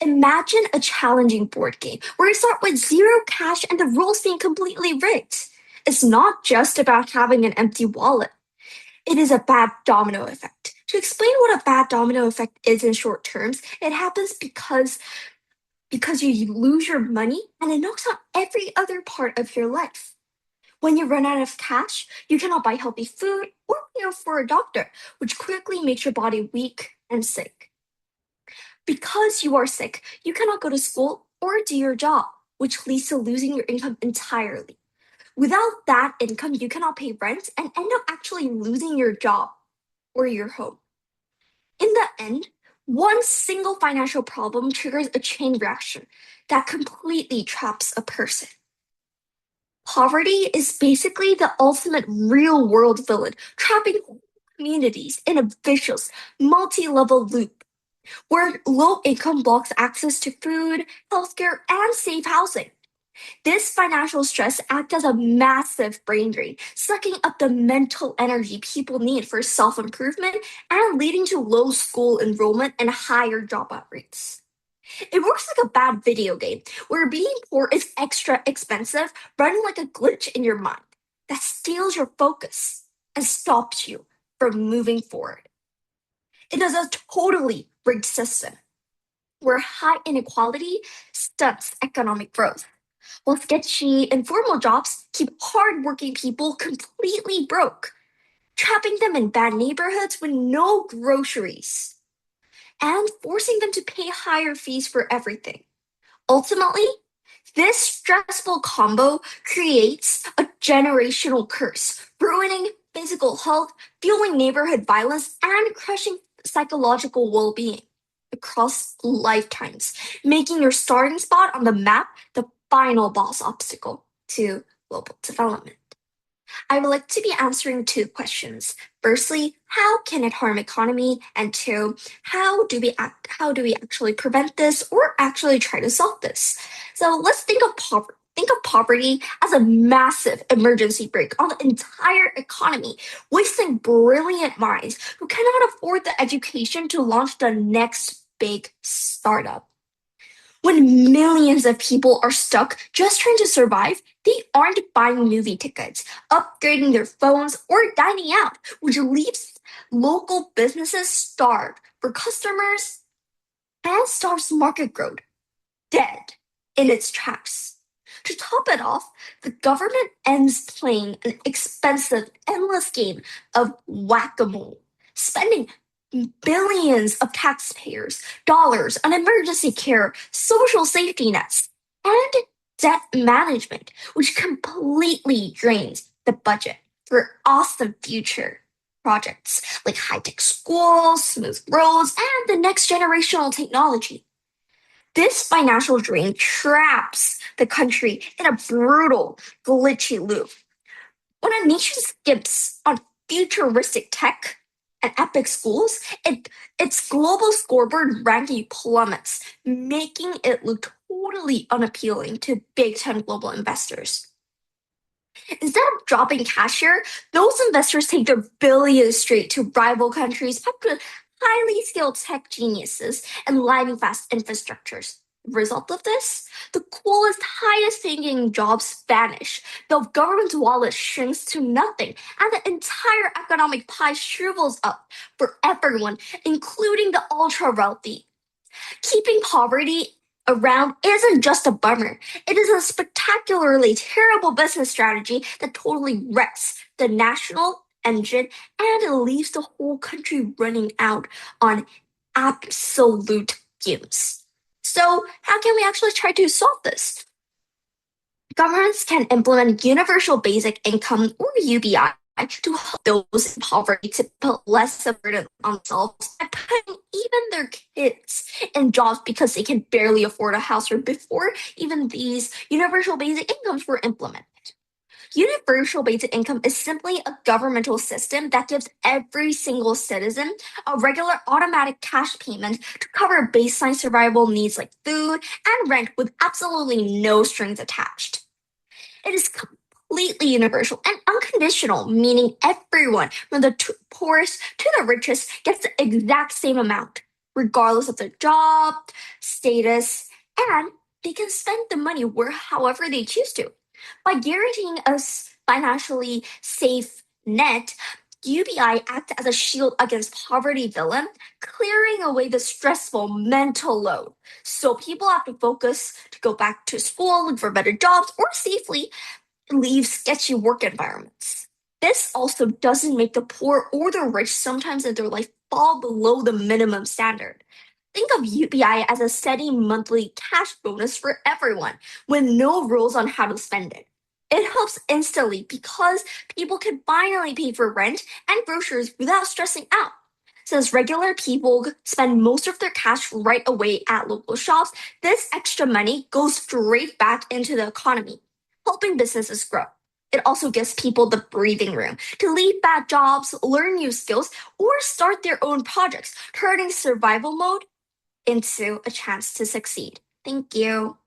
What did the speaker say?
Imagine a challenging board game where you start with zero cash and the rules being completely rigged. It's not just about having an empty wallet. It is a bad domino effect. To explain what a bad domino effect is in short terms, it happens because you lose your money and it knocks out every other part of your life. When you run out of cash, you cannot buy healthy food or pay for a doctor, which quickly makes your body weak and sick. Because you are sick, you cannot go to school or do your job, which leads to losing your income entirely. Without that income, you cannot pay rent and end up actually losing your job or your home. In the end, one single financial problem triggers a chain reaction that completely traps a person. Poverty is basically the ultimate real world villain, trapping whole communities in a vicious, multi level loop where low income blocks access to food, healthcare, and safe housing. This financial stress acts as a massive brain drain, sucking up the mental energy people need for self improvement and leading to low school enrollment and higher dropout rates. It works like a bad video game where being poor is extra expensive, running like a glitch in your mind that steals your focus and stops you from moving forward. It is a totally rigged system where high inequality stunts economic growth, while sketchy, informal jobs keep hardworking people completely broke, trapping them in bad neighborhoods with no groceries, and forcing them to pay higher fees for everything. Ultimately, this stressful combo creates a generational curse, ruining physical health, fueling neighborhood violence, and crushing psychological well being across lifetimes, making your starting spot on the map the final boss obstacle to global development. I would like to be answering two questions. Firstly, how can it harm economy? And two, how do we actually prevent this or actually try to solve this? So let's think of poverty. Think of poverty as a massive emergency brake on the entire economy, wasting brilliant minds who cannot afford the education to launch the next big startup. When millions of people are stuck just trying to survive, they aren't buying movie tickets, upgrading their phones, or dining out, which leaves local businesses starved for customers and starves market growth dead in its tracks. To top it off, the government ends playing an expensive, endless game of whack a mole, spending billions of taxpayers' dollars on emergency care, social safety nets, and debt management, which completely drains the budget for awesome future projects like high tech schools, smooth roads, and the next generational technology. This financial drain traps the country in a brutal, glitchy loop. When a nation skips on futuristic tech and epic schools, its global scoreboard ranking plummets, making it look totally unappealing to big time global investors. Instead of dropping cash here, those investors take their billions straight to rival countries packed with highly skilled tech geniuses and lightning fast infrastructures. Result of this? The coolest, highest paying jobs vanish, the government's wallet shrinks to nothing, and the entire economic pie shrivels up for everyone, including the ultra wealthy. Keeping poverty around isn't just a bummer, it is a spectacularly terrible business strategy that totally wrecks the national engine and it leaves the whole country running out on absolute fumes. So, how can we actually try to solve this? Governments can implement universal basic income or UBI to help those in poverty to put less of a burden on themselves by putting even their kids in jobs because they can barely afford a house or before even these universal basic incomes were implemented. Universal basic income is simply a governmental system that gives every single citizen a regular automatic cash payment to cover baseline survival needs like food and rent with absolutely no strings attached. It is completely universal and unconditional, meaning everyone, from the poorest to the richest, gets the exact same amount. regardless of their job, status, and they can spend the money however they choose to. By guaranteeing a financially safe net, UBI acts as a shield against poverty villain, clearing away the stressful mental load. So people have to focus to go back to school, look for better jobs, or safely leave sketchy work environments. This also doesn't make the poor or the rich sometimes in their life fall below the minimum standard. Think of UBI as a steady monthly cash bonus for everyone with no rules on how to spend it. It helps instantly because people can finally pay for rent and groceries without stressing out. Since regular people spend most of their cash right away at local shops, this extra money goes straight back into the economy, helping businesses grow. It also gives people the breathing room to leave bad jobs, learn new skills, or start their own projects, turning survival mode into a chance to succeed. Thank you.